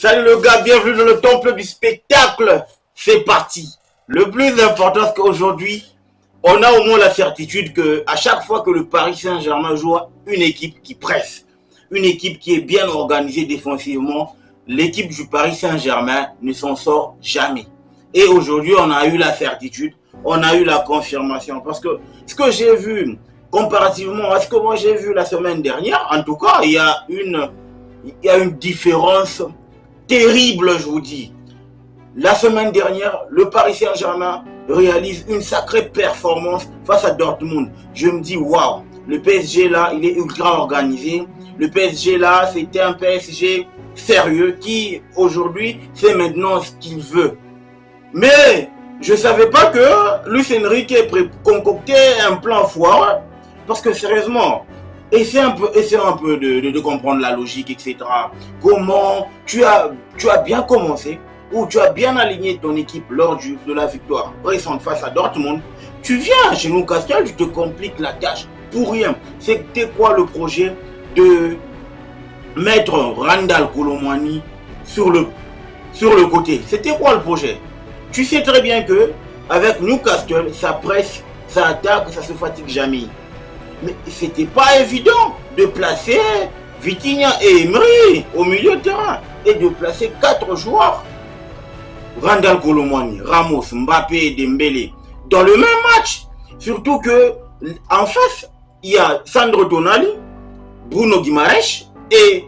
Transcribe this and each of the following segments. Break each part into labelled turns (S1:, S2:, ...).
S1: Salut le gars, bienvenue dans le temple du spectacle. C'est parti. Le plus important, c'est qu'aujourd'hui, on a au moins la certitude que à chaque fois que le Paris Saint-Germain joue une équipe qui presse, une équipe qui est bien organisée défensivement, l'équipe du Paris Saint-Germain ne s'en sort jamais. Et aujourd'hui, on a eu la certitude, on a eu la confirmation. Parce que ce que j'ai vu, comparativement à ce que moi j'ai vu la semaine dernière, en tout cas, il y a une différence terrible, je vous dis. La semaine dernière, le Paris Saint-Germain réalise une sacrée performance face à Dortmund. Je me dis, waouh, le PSG là, il est ultra organisé. Le PSG là, c'était un PSG sérieux qui, aujourd'hui, fait maintenant ce qu'il veut. Mais je ne savais pas que Luis Enrique concoctait un plan foireux. Parce que sérieusement, essaie un peu de comprendre la logique, etc. Comment tu as bien commencé, ou tu as bien aligné ton équipe lors de la victoire récente face à Dortmund. Tu viens chez Newcastle, tu te compliques la tâche pour rien. C'était quoi le projet de mettre Randal Kolo Muani sur le côté? C'était quoi le projet? Tu sais très bien que avec Newcastle, ça presse, ça attaque, ça se fatigue jamais. Mais c'était pas évident de placer Vitinha et Emery au milieu de terrain et de placer 4 joueurs. Randal Kolo Muani, Ramos, Mbappé et Dembélé dans le même match. Surtout que en face, il y a Sandro Tonali, Bruno Guimaraes et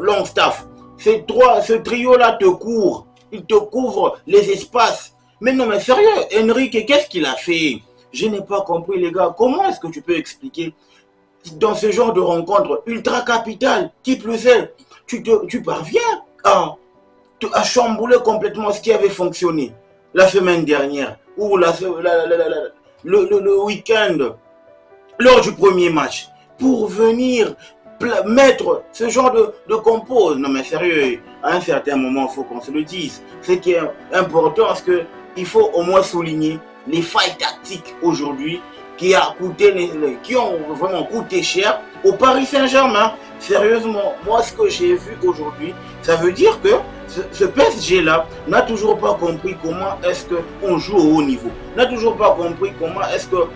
S1: Longstaff. Ce trio-là te court. Il te couvre les espaces. Mais non, mais sérieux, Enrique, qu'est-ce qu'il a fait? Je n'ai pas compris, les gars. Comment est-ce que tu peux expliquer dans ce genre de rencontre ultra capitale, qui plus est, tu parviens à chambouler complètement ce qui avait fonctionné la semaine dernière ou le week-end lors du premier match pour venir mettre ce genre de compose. Non mais sérieux, à un certain moment, il faut qu'on se le dise. Ce qui est important, c'est qu'il faut au moins souligner les failles tactiques aujourd'hui qui ont vraiment coûté cher au Paris Saint-Germain. Sérieusement, moi ce que j'ai vu aujourd'hui, ça veut dire que ce PSG-là n'a toujours pas compris comment est-ce qu'on joue au haut niveau. N'a toujours pas compris comment est-ce que...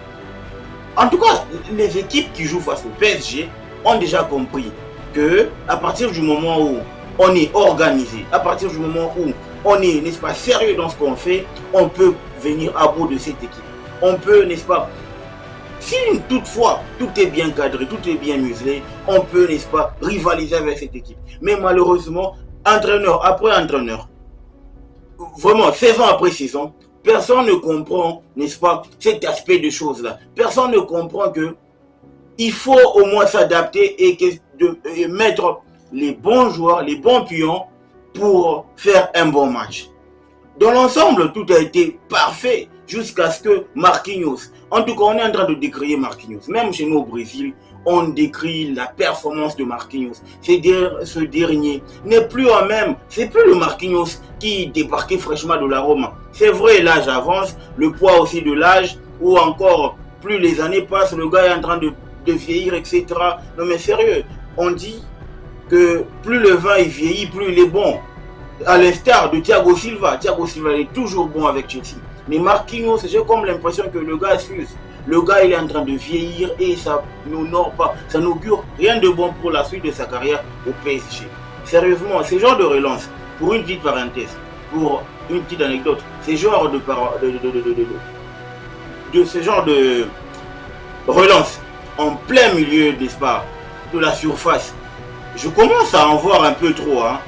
S1: En tout cas, les équipes qui jouent face au PSG ont déjà compris que à partir du moment où on est organisé, à partir du moment où on est, n'est-ce pas, sérieux dans ce qu'on fait, on peut venir à bout de cette équipe. On peut, n'est-ce pas, si toutefois tout est bien cadré, tout est bien muselé, on peut, n'est-ce pas, rivaliser avec cette équipe. Mais malheureusement, entraîneur après entraîneur, vraiment, saison après saison, personne ne comprend, n'est-ce pas, cet aspect de choses-là. Personne ne comprend que il faut au moins s'adapter et mettre les bons joueurs, les bons pions pour faire un bon match. Dans l'ensemble, tout a été parfait jusqu'à ce que Marquinhos, en tout cas on est en train de décrier Marquinhos, même chez nous au Brésil, on décrit la performance de Marquinhos. Ce dernier n'est plus en même, c'est plus le Marquinhos qui débarquait fraîchement de la Rome. C'est vrai, l'âge avance, le poids aussi de l'âge, ou encore plus les années passent, le gars est en train de vieillir, etc. Non mais sérieux, on dit que plus le vin il vieillit, plus il est bon. À l'instar de Thiago Silva. Thiago Silva est toujours bon avec Chelsea. Mais Marquinhos, j'ai comme l'impression que le gars s'use. Le gars il est en train de vieillir et ça n'honore pas, ça n'augure rien de bon pour la suite de sa carrière au PSG. Sérieusement, ce genre de relance, pour une petite parenthèse, pour une petite anecdote, ce genre ce genre de relance en plein milieu, n'est-ce pas, de la surface, je commence à en voir un peu trop, hein.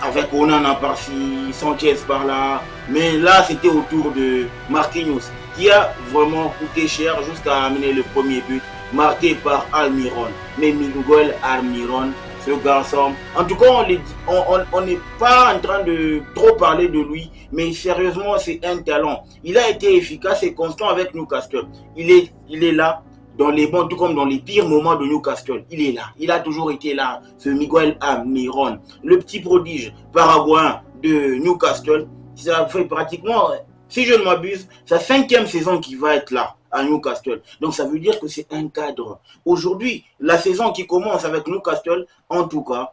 S1: Avec Onana par-ci, Sanchez par-là. Mais là, c'était autour de Marquinhos, qui a vraiment coûté cher jusqu'à amener le premier but, marqué par Almiron. Mais Miguel Almiron, ce garçon, en tout cas, on n'est pas en train de trop parler de lui, mais sérieusement, c'est un talent. Il a été efficace et constant avec Newcastle. Il est là. Dans les bons, tout comme dans les pires moments de Newcastle, il est là. Il a toujours été là, ce Miguel Almiron. Le petit prodige paraguayen de Newcastle, ça fait pratiquement, si je ne m'abuse, sa 5e saison qui va être là, à Newcastle. Donc ça veut dire que c'est un cadre. Aujourd'hui, la saison qui commence avec Newcastle, en tout cas,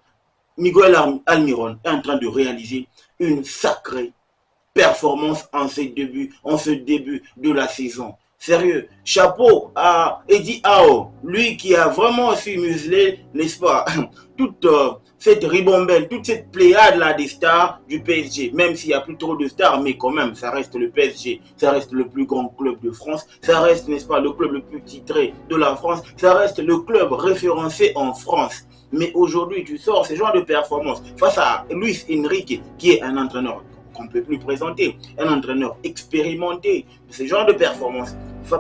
S1: Miguel Almiron est en train de réaliser une sacrée performance en ce début de la saison. Sérieux, chapeau à Eddie Howe, lui qui a vraiment su museler, n'est-ce pas, toute cette ribambelle, toute cette pléiade là des stars du PSG, même s'il n'y a plus trop de stars, mais quand même, ça reste le PSG, ça reste le plus grand club de France, ça reste, n'est-ce pas, le club le plus titré de la France, ça reste le club référencé en France. Mais aujourd'hui, tu sors ce genre de performance face à Luis Enrique, qui est un entraîneur qu'on ne peut plus présenter, un entraîneur expérimenté, ce genre de performance.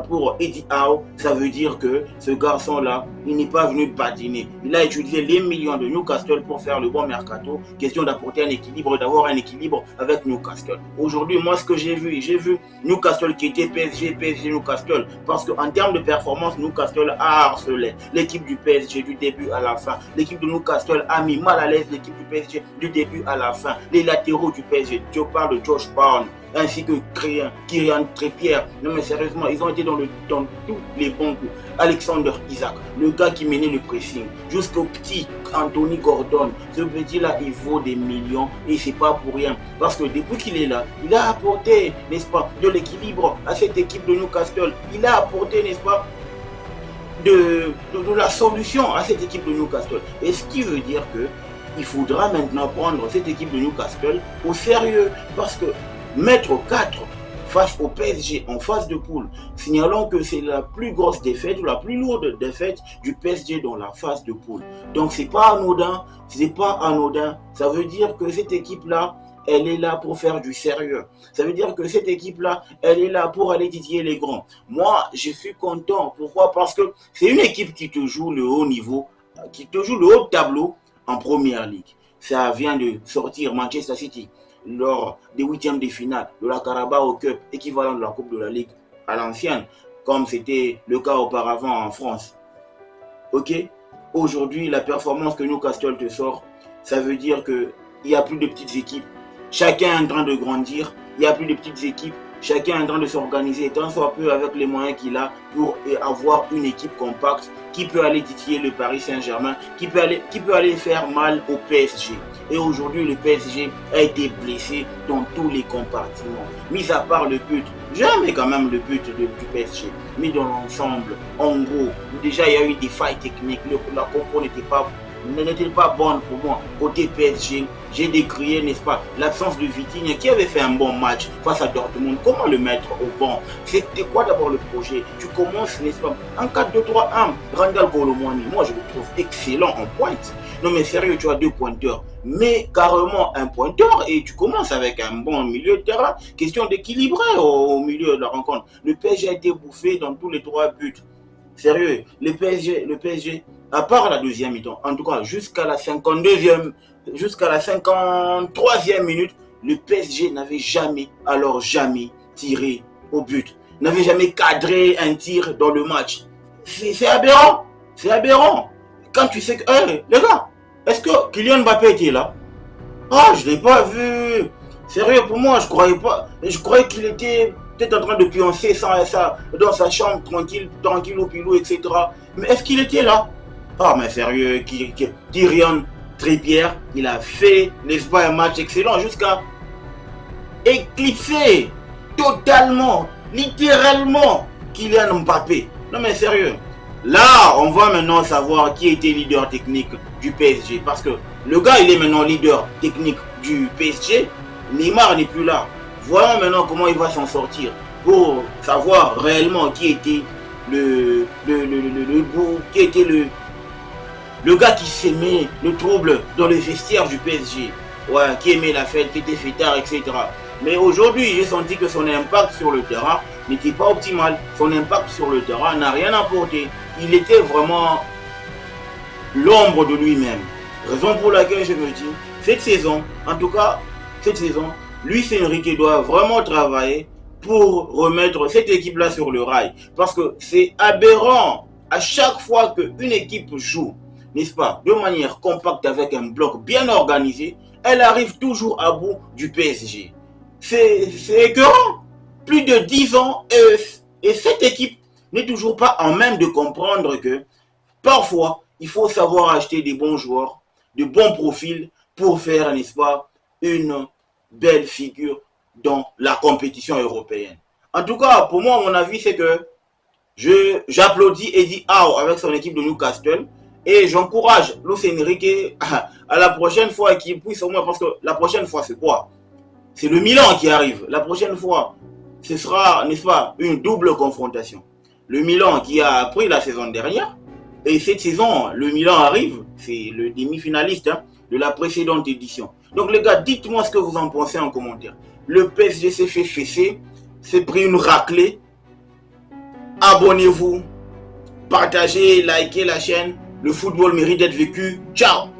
S1: Pour Eddie Howe, ça veut dire que ce garçon-là, il n'est pas venu patiner. Il a utilisé les millions de Newcastle pour faire le bon mercato. Question d'apporter un équilibre, d'avoir un équilibre avec Newcastle. Aujourd'hui, moi, ce que j'ai vu Newcastle qui était PSG, Newcastle. Parce qu'en termes de performance, Newcastle a harcelé l'équipe du PSG du début à la fin. L'équipe de Newcastle a mis mal à l'aise l'équipe du PSG du début à la fin. Les latéraux du PSG, je parle de Josh Brown, ainsi que Kylian Trippier. Non mais sérieusement, ils ont été dans tous les bons coups. Alexander Isaac, le gars qui menait le pressing, jusqu'au petit Anthony Gordon. Ce petit-là, il vaut des millions et c'est pas pour rien. Parce que depuis qu'il est là, il a apporté, n'est-ce pas, de l'équilibre à cette équipe de Newcastle. Il a apporté, n'est-ce pas, de la solution à cette équipe de Newcastle. Et ce qui veut dire que il faudra maintenant prendre cette équipe de Newcastle au sérieux. Parce que mettre 4 face au PSG en phase de poule, signalons que c'est la plus grosse défaite ou la plus lourde défaite du PSG dans la phase de poule. Donc c'est pas anodin, ça veut dire que cette équipe-là, elle est là pour faire du sérieux. Ça veut dire que cette équipe-là, elle est là pour aller titiller les grands. Moi, je suis content. Pourquoi? Parce que c'est une équipe qui te joue le haut niveau, qui te joue le haut tableau en Première Ligue. Ça vient de sortir Manchester City lors des huitièmes de finale de la Carabao Cup, équivalent de la Coupe de la Ligue à l'ancienne, comme c'était le cas auparavant en France. Ok? Aujourd'hui, la performance que Newcastle te sort, ça veut dire qu'il n'y a plus de petites équipes. Chacun est en train de grandir, il n'y a plus de petites équipes. Chacun est en train de s'organiser tant soit peu avec les moyens qu'il a pour avoir une équipe compacte qui peut aller titiller le Paris Saint-Germain, qui peut aller faire mal au PSG. Et aujourd'hui, le PSG a été blessé dans tous les compartiments. Mis à part le but, j'aime quand même le but du PSG. Mais dans l'ensemble, en gros, déjà il y a eu des failles techniques. La compo n'était pas bonne pour moi. Côté PSG, j'ai décrié, n'est-ce pas, l'absence de Vitinha qui avait fait un bon match face à Dortmund. Comment le mettre au banc? C'était quoi d'abord le projet? Tu commences, n'est-ce pas, en 4-2-3-1. Randal Colomwani, moi je le trouve excellent en pointe. Non mais sérieux, tu as 2 pointeurs, mais carrément un pointeur et tu commences avec un bon milieu de terrain. Question d'équilibrer au milieu de la rencontre. Le PSG a été bouffé dans tous les 3 buts. Sérieux, le PSG, à part la deuxième mi-temps, en tout cas jusqu'à la 53e minute, le PSG n'avait jamais tiré au but, n'avait jamais cadré un tir dans le match. C'est aberrant, Quand tu sais que, hey, les gars, est-ce que Kylian Mbappé était là? Ah, je ne l'ai pas vu. Sérieux, pour moi, je croyais qu'il était peut-être en train de pioncer dans sa chambre, tranquille au pilou, etc. Mais est-ce qu'il était là? Ah, mais sérieux, Kylian Trippier, il a fait, n'est-ce pas, un match excellent jusqu'à éclipser totalement, littéralement, Kylian Mbappé. Non, mais sérieux. Là, on va maintenant savoir qui était leader technique du PSG. Parce que le gars, il est maintenant leader technique du PSG. Neymar n'est plus là. Voyons maintenant comment il va s'en sortir pour savoir réellement qui était le gars qui s'aimait le trouble dans le vestiaire du PSG. Ouais, qui aimait la fête, qui était fêtard, etc. Mais aujourd'hui, j'ai senti que son impact sur le terrain n'était pas optimal. Son impact sur le terrain n'a rien apporté. Il était vraiment l'ombre de lui-même. Raison pour laquelle je me dis, cette saison, Luis Enrique doit vraiment travailler pour remettre cette équipe-là sur le rail. Parce que c'est aberrant. À chaque fois qu'une équipe joue, n'est-ce pas, de manière compacte avec un bloc bien organisé, elle arrive toujours à bout du PSG. C'est écœurant. Plus de 10 ans et cette équipe n'est toujours pas en même de comprendre que parfois, il faut savoir acheter des bons joueurs de bons profils pour faire, n'est-ce pas, une belle figure dans la compétition européenne. En tout cas, pour moi, mon avis, c'est que j'applaudis Eddie Howe avec son équipe de Newcastle et j'encourage Luis Enrique à la prochaine fois qu'il puisse au moins, parce que la prochaine fois, c'est quoi? C'est le Milan qui arrive. La prochaine fois, ce sera, n'est-ce pas, une double confrontation. Le Milan qui a pris la saison dernière, et cette saison, le Milan arrive, c'est le demi-finaliste de la précédente édition. Donc les gars, dites-moi ce que vous en pensez en commentaire. Le PSG s'est fait fesser, s'est pris une raclée. Abonnez-vous, partagez, likez la chaîne. Le football mérite d'être vécu. Ciao!